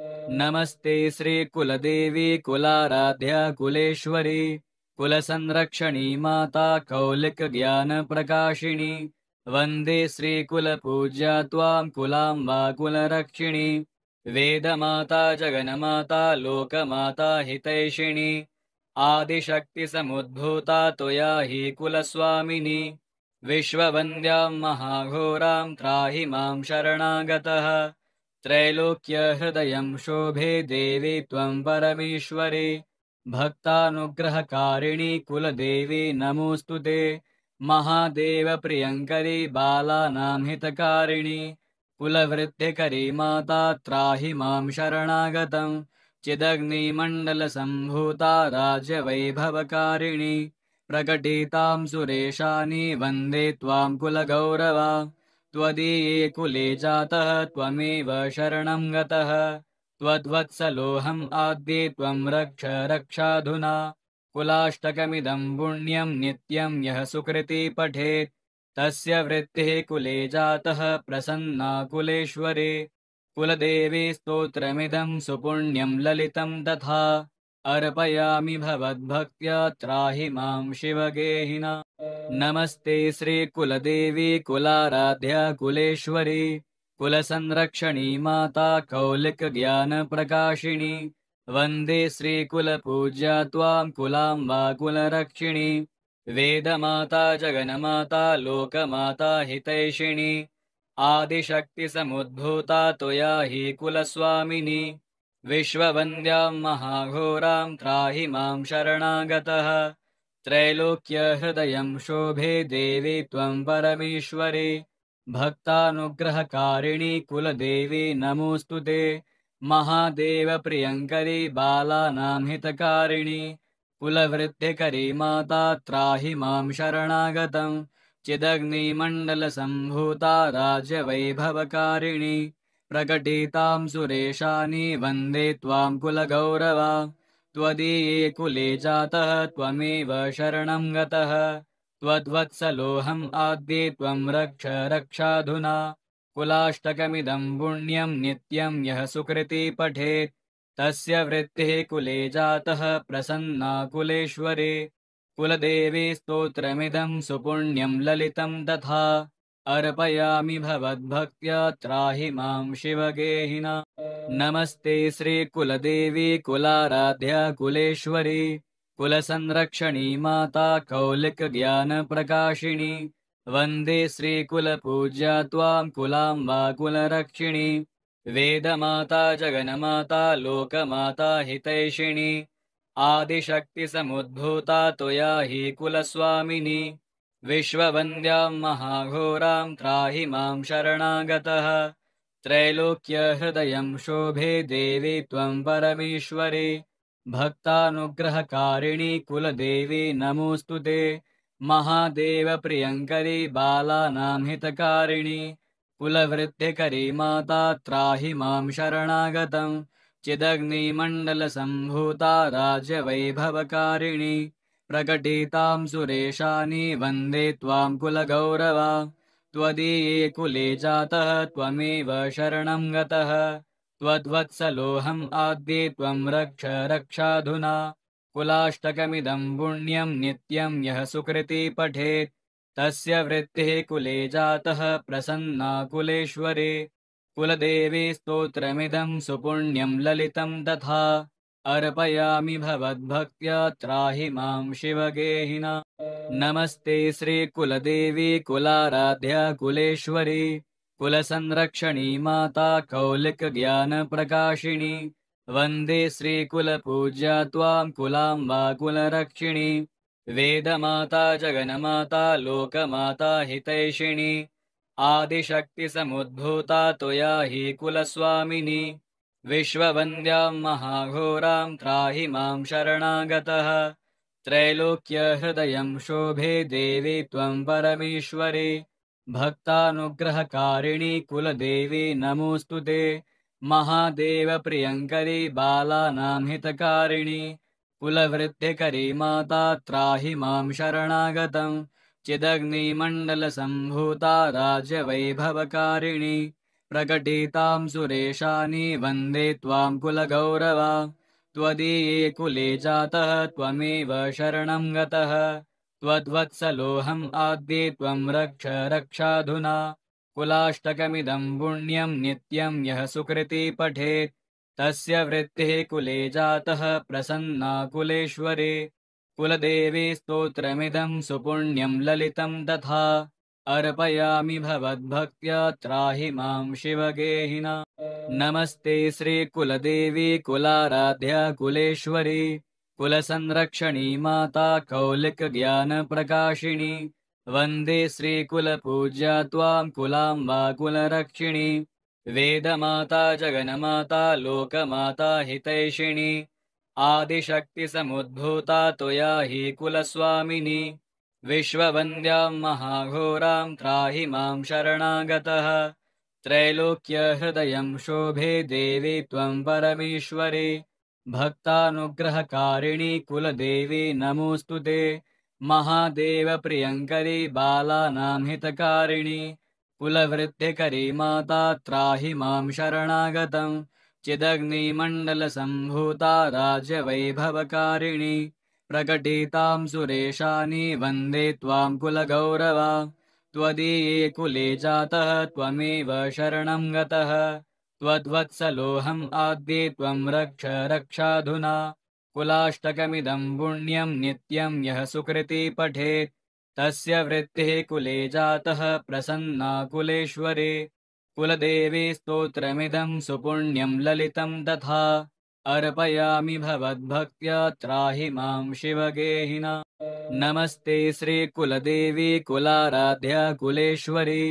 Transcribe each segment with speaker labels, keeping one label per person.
Speaker 1: नमस्ते श्रीकुलदेवी कुलाराध्या कुलेश्वरी कुलसंरक्षणी माता कौलिकज्ञानप्रकाशिनी वन्दे श्रीकुलपूज्या त्वां कुलाम्बा कुलरक्षिणी वेदमाता जगन्माता लोकमाता हितैषिणी आदिशक्तिसमुद्भूता त्वया हि कुलस्वामिनी विश्ववन्द्यां महाघोरां त्राहि मां शरणागतः त्रैलोक्यहृदयं शोभे देवी त्वं परमेश्वरी भक्तानुग्रहकारिणी कुलदेवी नमोऽस्तु ते महादेवप्रियङ्करी बालानां हितकारिणी कुलवृद्धिकरी माता त्राहि मां शरणागतं चिदग्निमण्डलसम्भूता राज्यवैभवकारिणी प्रकटितां सुरेशानि वन्दे त्वां कुलगौरवा त्वदीये कुले जातः त्वमेव शरणं गतः त्वद्वत्सलोऽहम् आद्ये त्वं रक्ष रक्षाधुना कुलाष्टकमिदं पुण्यं नित्यं यः सुकृती पठेत् तस्य वृत्तिः कुले जातः प्रसन्ना कुलेश्वरी कुलदेवी स्तोत्रमिदं सुपुण्यं ललितं तथा अर्पयामि भवद्भक्त्या त्राहि मां शिवगेहिना नमस्ते श्रीकुलदेवी कुलाराध्या कुलेश्वरी कुलसंरक्षणी माता कौलिकज्ञानप्रकाशिनी वन्दे श्रीकुलपूज्या त्वां कुलाम्बा कुलरक्षिणी वेदमाता जगन्माता लोकमाता हितैषिणी आदिशक्तिसमुद्भूता त्वया हि कुलस्वामिनी विश्ववन्द्यां महाघोरां त्राहि मां शरणागतः त्रैलोक्यहृदयं शोभे देवी त्वं परमेश्वरी भक्तानुग्रहकारिणी कुलदेवी नमोऽस्तु ते महादेवप्रियङ्करी बालानां हितकारिणी कुलवृद्धिकरी माता त्राहि मां शरणागतं चिदग्निमण्डलसम्भूता राज्यवैभवकारिणी प्रकटितां सुरेशानि वन्दे त्वां कुलगौरवा त्वदीये कुले जातः त्वमेव शरणं गतः त्वद्वत्सलोऽहम् आद्ये त्वं रक्ष रक्षाधुना कुलाष्टकमिदं पुण्यं नित्यं यः सुकृती पठेत् तस्य वृत्तिः कुले जातः प्रसन्ना कुलेश्वरी कुलदेवी स्तोत्रमिदं सुपुण्यं ललितं तथा अर्पयामि भवद्भक्त्या त्राहि मां शिवगेहिना नमस्ते श्रीकुलदेवी कुलाराध्या कुलेश्वरी कुलसंरक्षणी माता कौलिकज्ञानप्रकाशिनी वन्दे श्रीकुलपूज्या त्वां कुलाम्बा कुलरक्षिणी वेदमाता जगन्माता लोकमाता हितैषिणी आदिशक्तिसमुद्भूता त्वया हि कुलस्वामिनी विश्ववन्द्यां महाघोरां त्राहि मां शरणागतः त्रैलोक्यहृदयं शोभे देवी त्वं परमेश्वरी भक्तानुग्रहकारिणी कुलदेवी नमोऽस्तु ते महादेवप्रियङ्करी बालानां हितकारिणी कुलवृद्धिकरी माता त्राहि मां शरणागतं चिदग्निमण्डलसम्भूता राज्यवैभवकारिणी प्रकटितां सुरेशानि वन्दे त्वां कुलगौरवा त्वदीये कुले जातः त्वमेव शरणं गतः त्वद्वत्सलोऽहम् आद्ये त्वं रक्ष रक्षाधुना कुलाष्टकमिदं पुण्यं नित्यं यः सुकृती पठेत् तस्य वृत्तिः कुले जातः प्रसन्ना कुलेश्वरी कुलदेवी स्तोत्रमिदं सुपुण्यं ललितं तथा अर्पयामि भवद्भक्त्या त्राहि मां शिवगेहिना नमस्ते श्रीकुलदेवी कुलाराध्या कुलेश्वरी कुलसंरक्षणी माता कौलिकज्ञानप्रकाशिनी वन्दे श्रीकुलपूज्या त्वां कुलाम्बा कुलरक्षिणी वेदमाता जगन्माता लोकमाता हितैषिणी आदिशक्तिसमुद्भूता त्वया हि कुलस्वामिनी विश्ववन्द्यां महाघोरां त्राहि मां शरणागतः त्रैलोक्यहृदयं शोभे देवी त्वं परमेश्वरी भक्तानुग्रहकारिणी कुलदेवी नमोऽस्तु ते महादेवप्रियङ्करी बालानां हितकारिणी कुलवृद्धिकरी माता त्राहि मां शरणागतं चिदग्निमण्डलसम्भूता राज्यवैभवकारिणी प्रकटितां सुरेशानि वन्दे त्वां कुलगौरवा त्वदीये कुले जातः त्वमेव शरणं गतः त्वद्वत्सलोऽहम् आद्ये त्वं रक्ष रक्षाधुना कुलाष्टकमिदं पुण्यं नित्यं यः सुकृती पठेत् तस्य वृत्तिः कुले जातः प्रसन्ना कुलेश्वरे कुलदेवी स्तोत्रमिदं सुपुण्यं ललितं तथा अर्पयामि भवद्भक्त्या त्राहि मां शिवगेहिना नमस्ते श्रीकुलदेवी कुलाराध्या कुलेश्वरी कुलसंरक्षणी माता कौलिकज्ञानप्रकाशिनी वन्दे श्रीकुलपूज्या त्वां कुलाम्बा कुलरक्षिणी वेदमाता जगन्माता लोकमाता हितैषिणी आदिशक्तिसमुद्भूता त्वया हि कुलस्वामिनी विश्ववन्द्यां महाघोरां त्राहि मां शरणागतः त्रैलोक्यहृदयं शोभे देवी त्वं परमेश्वरी भक्तानुग्रहकारिणी कुलदेवी नमोऽस्तु ते महादेवप्रियङ्करी बालानां हितकारिणी कुलवृद्धिकरी माता त्राहि मां शरणागतं चिदग्निमण्डलसम्भूता राज्यवैभवकारिणी प्रकटितां सुरेशानि वन्दे त्वां कुलगौरवा त्वदीये कुले जातः त्वमेव शरणं गतः त्वद्वत्सलोऽहम् आद्ये त्वं रक्ष रक्षाधुना कुलाष्टकमिदं पुण्यं नित्यं यः सुकृती पठेत् तस्य वृत्तिः कुले जातः प्रसन्ना कुलेश्वरे कुलदेवी स्तोत्रमिदं सुपुण्यं ललितं तथा अर्पयामि भवद्भक्त्या त्राहि मां शिवगेहिना नमस्ते श्रीकुलदेवी कुलाराध्या कुलेश्वरी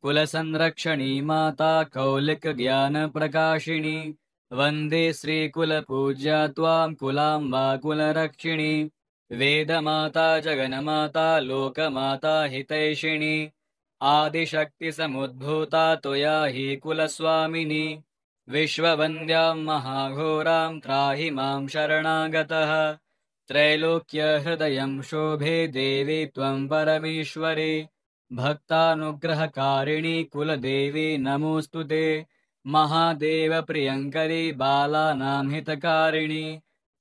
Speaker 1: कुलसंरक्षणी माता कौलिकज्ञानप्रकाशिनी वन्दे श्रीकुलपूज्या त्वां कुलाम्बा कुलरक्षिणी वेदमाता जगन्माता लोकमाता हितैषिणी आदिशक्तिसमुद्भूता त्वया हि कुलस्वामिनी विश्ववन्द्यां महाघोरां त्राहि मां शरणागतः त्रैलोक्यहृदयं शोभे देवी त्वं परमेश्वरी भक्तानुग्रहकारिणी कुलदेवी नमोऽस्तु ते महादेवप्रियङ्करी बालानां हितकारिणी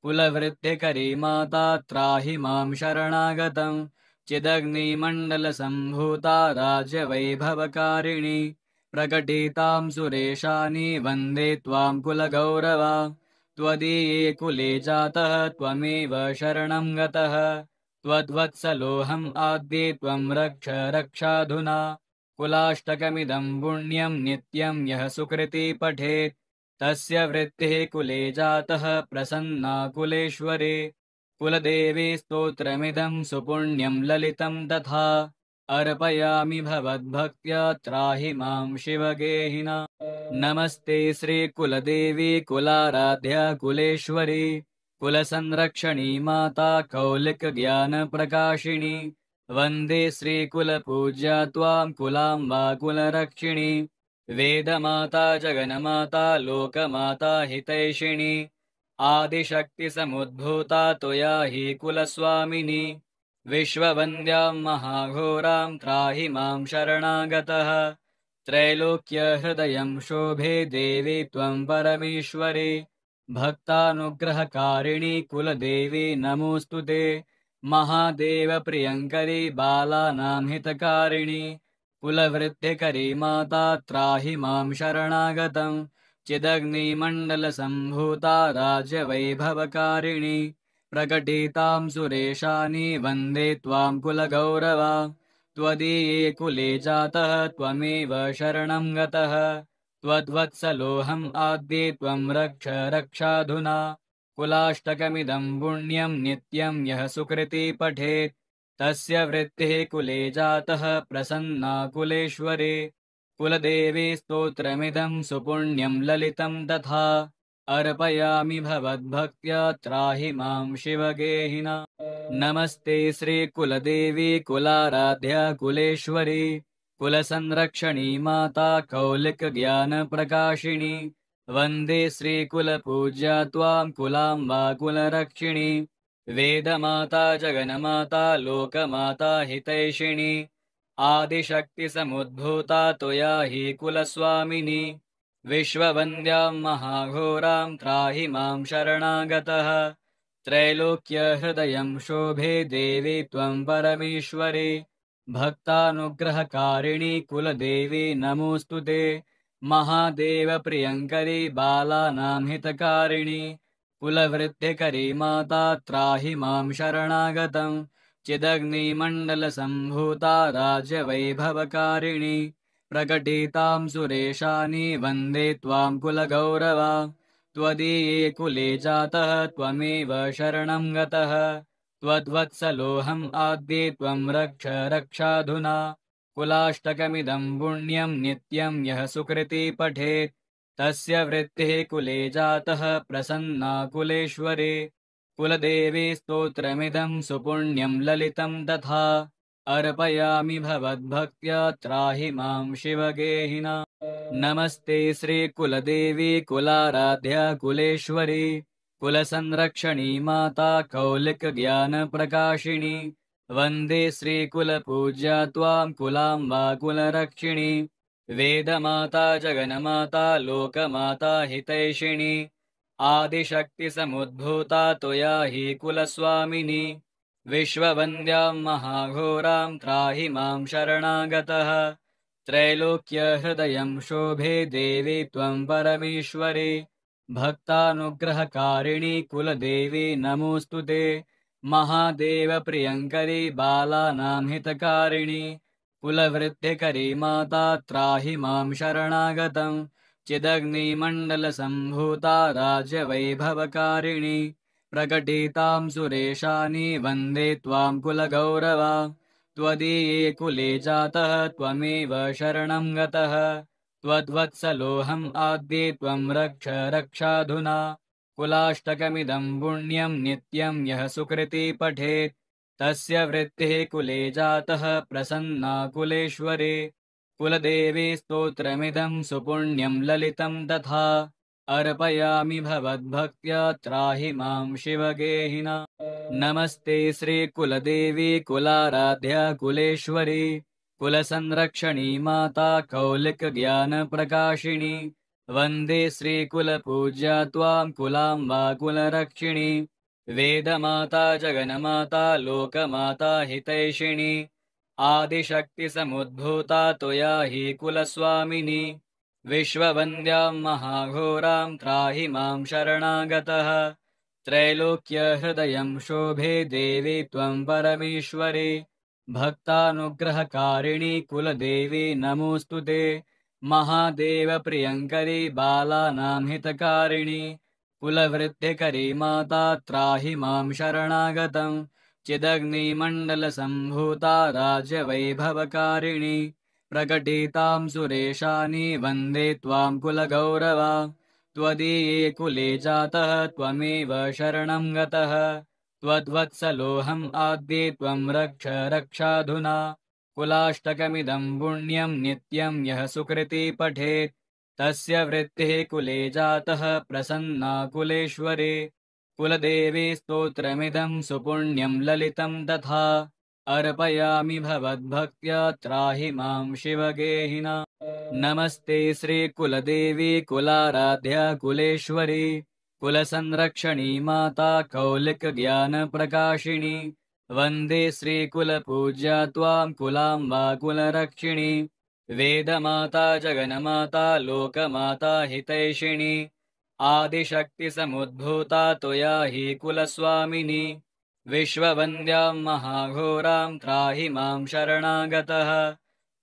Speaker 1: कुलवृद्धिकरी माता त्राहि मां शरणागतं चिदग्निमण्डलसम्भूता राज्यवैभवकारिणी प्रकटितां सुरेशानि वन्दे त्वां कुलगौरवा त्वदीये कुले जातः त्वमेव शरणं गतः त्वद्वत्सलोऽहम् आद्ये त्वं रक्ष रक्षाधुना कुलाष्टकमिदं पुण्यं नित्यं यः सुकृती पठेत् तस्य वृत्तिः कुले जातः प्रसन्ना कुलेश्वरे कुलदेवी स्तोत्रमिदं सुपुण्यं ललितं तथा अर्पयामि भवद्भक्त्या त्राहि मां शिवगेहिना नमस्ते श्रीकुलदेवी कुलाराध्या कुलेश्वरी कुलसंरक्षणी माता कौलिकज्ञानप्रकाशिनी वन्दे श्रीकुलपूज्या त्वां कुलाम्बा कुलरक्षिणी वेदमाता जगन्माता लोकमाता हितैषिणी आदिशक्तिसमुद्भूता त्वया हि कुलस्वामिनी विश्ववन्द्यां महाघोरां त्राहि मां शरणागतः त्रैलोक्यहृदयं शोभे देवी त्वं परमेश्वरी भक्तानुग्रहकारिणी कुलदेवी नमोऽस्तु ते महादेवप्रियङ्करी बालानां हितकारिणी कुलवृद्धिकरी माता त्राहि मां शरणागतं चिदग्निमण्डलसम्भूता राज्यवैभवकारिणी प्रकटितां सुरेशानि वन्दे त्वां कुलगौरवा त्वदीये कुले जातः त्वमेव शरणं गतः त्वद्वत्सलोऽहम् आद्ये त्वं रक्ष रक्षाधुना कुलाष्टकमिदं पुण्यं नित्यं यः सुकृती पठेत् तस्य वृत्तिः कुले जातः प्रसन्ना कुलेश्वरे कुलदेवी स्तोत्रमिदं सुपुण्यं ललितं तथा अर्पयामि भवद्भक्त्या त्राहि मां शिवगेहिना नमस्ते श्रीकुलदेवी कुलाराध्या कुलेश्वरी कुलसंरक्षणी माता कौलिकज्ञानप्रकाशिनी वन्दे श्रीकुलपूज्या त्वां कुलाम्बा कुलरक्षिणी वेदमाता जगन्माता लोकमाता हितैषिणी आदिशक्तिसमुद्भूता त्वया हि कुलस्वामिनि विश्ववन्द्यां महाघोरां त्राहि मां शरणागतः त्रैलोक्यहृदयं शोभे देवी त्वं परमेश्वरी भक्तानुग्रहकारिणि कुलदेवी नमोऽस्तु ते महादेवप्रियङ्करी बालानां हितकारिणि कुलवृद्धिकरी माता त्राहि मां शरणागतं चिदग्निमण्डलसम्भूता राज्यवैभवकारिणि प्रकटितां सुरेशानि वन्दे त्वां कुलगौरवा त्वदीये कुले जातः त्वमेव शरणं गतः त्वद्वत्सलोऽहम् आद्ये त्वं रक्ष रक्षाधुना कुलाष्टकमिदं पुण्यं नित्यं यः सुकृती पठेत् तस्य वृत्तिः कुले जातः प्रसन्ना कुलेश्वरी कुलदेवी स्तोत्रमिदं सुपुण्यं ललितं तथा अर्पयामि भवद्भक्त्या त्राहि मां शिवगेहिना नमस्ते श्रीकुलदेवी कुलाराध्या कुलेश्वरी कुलसंरक्षणी माता कौलिकज्ञानप्रकाशिनी वन्दे श्रीकुलपूज्या त्वां कुलाम्बा कुलरक्षिणी वेदमाता जगन्माता लोकमाता हितैषिणी आदिशक्तिसमुद्भूता त्वया हि कुलस्वामिनि विश्ववन्द्यां महाघोरां त्राहि मां शरणागतः त्रैलोक्यहृदयं शोभे देवी त्वं परमेश्वरी भक्तानुग्रहकारिणि कुलदेवी नमोऽस्तु ते महादेवप्रियङ्करी बालानां हितकारिणि कुलवृद्धिकरी माता त्राहि मां शरणागतं चिदग्निमण्डलसम्भूता राज्यवैभवकारिणि प्रकटितां सुरेशानि वन्दे त्वां कुलगौरवा त्वदीये कुले जातः त्वमेव शरणं गतः त्वद्वत्सलोऽहम् आद्ये त्वं रक्ष रक्षाधुना कुलाष्टकमिदं पुण्यं नित्यं यः सुकृती पठेत् तस्य वृत्तिः कुले जातः प्रसन्ना कुलेश्वरी कुलदेवी स्तोत्रमिदं सुपुण्यं ललितं तथा अर्पयामि भवद्भक्त्या त्राहि मां शिवगेहिना नमस्ते श्रीकुलदेवी कुलाराध्या कुलेश्वरी कुलसंरक्षणी माता कौलिकज्ञानप्रकाशिनी वन्दे श्रीकुलपूज्या त्वां कुलाम्बा कुलरक्षिणी वेदमाता जगन्माता लोकमाता हितैषिणी आदिशक्तिसमुद्भूता त्वया हि कुलस्वामिनि विश्ववन्द्यां महाघोरां त्राहि मां शरणागतः त्रैलोक्यहृदयं शोभे देवी त्वं परमेश्वरी भक्तानुग्रहकारिणि कुलदेवी नमोऽस्तु ते महादेवप्रियङ्करी बालानां हितकारिणि कुलवृद्धिकरी माता त्राहि मां शरणागतं चिदग्निमण्डलसम्भूता राज्यवैभवकारिणि प्रकटितां सुरेशानि वन्दे त्वां कुलगौरवा त्वदीये कुले जातः त्वमेव शरणं गतः त्वद्वत्सलोऽहम् आद्ये त्वं रक्ष रक्षाधुना कुलाष्टकमिदं पुण्यं नित्यं यः सुकृती पठेत् तस्य वृत्तिः कुले जातः प्रसन्ना कुलेश्वरी कुलदेवी स्तोत्रमिदं सुपुण्यं ललितं तथा अर्पयामि भवद्भक्त्या त्राहि मां शिवगेहिना नमस्ते श्रीकुलदेवी कुलाराध्या कुलेश्वरी कुलसंरक्षणी माता कौलिकज्ञानप्रकाशिनी वन्दे श्रीकुलपूज्या त्वां कुलाम्बा कुलरक्षिणी वेदमाता जगन्माता लोकमाता हितैषिणी आदिशक्तिसमुद्भूता त्वया हि कुलस्वामिनि विश्ववन्द्यां महाघोरां त्राहि मां शरणागतः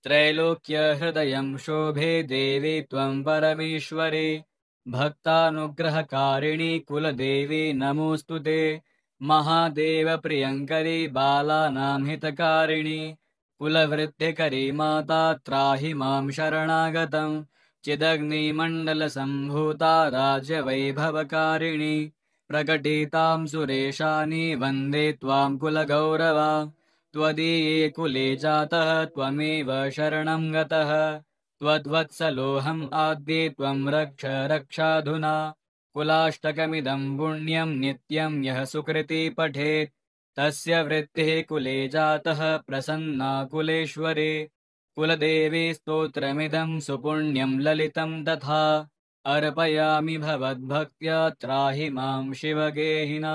Speaker 1: त्रैलोक्यहृदयं शोभे देवी त्वं परमेश्वरी भक्तानुग्रहकारिणि कुलदेवी नमोऽस्तु ते महादेवप्रियङ्करी बालानां हितकारिणि कुलवृद्धिकरी माता त्राहि मां शरणागतं चिदग्निमण्डलसम्भूता राज्यवैभवकारिणि प्रकटितां सुरेशानि वन्दे त्वां कुलगौरवा त्वदीये कुले जातः त्वमेव शरणं गतः त्वद्वत्सलोऽहम् आद्ये त्वं रक्ष रक्षाधुना कुलाष्टकमिदं पुण्यं नित्यं यः सुकृती पठेत् तस्य वृत्तिः कुले जातः प्रसन्ना कुलेश्वरे कुलदेवी स्तोत्रमिदं सुपुण्यं ललितं तथा अर्पयामि भवद्भक्त्या त्राहि मां शिवगेहिना।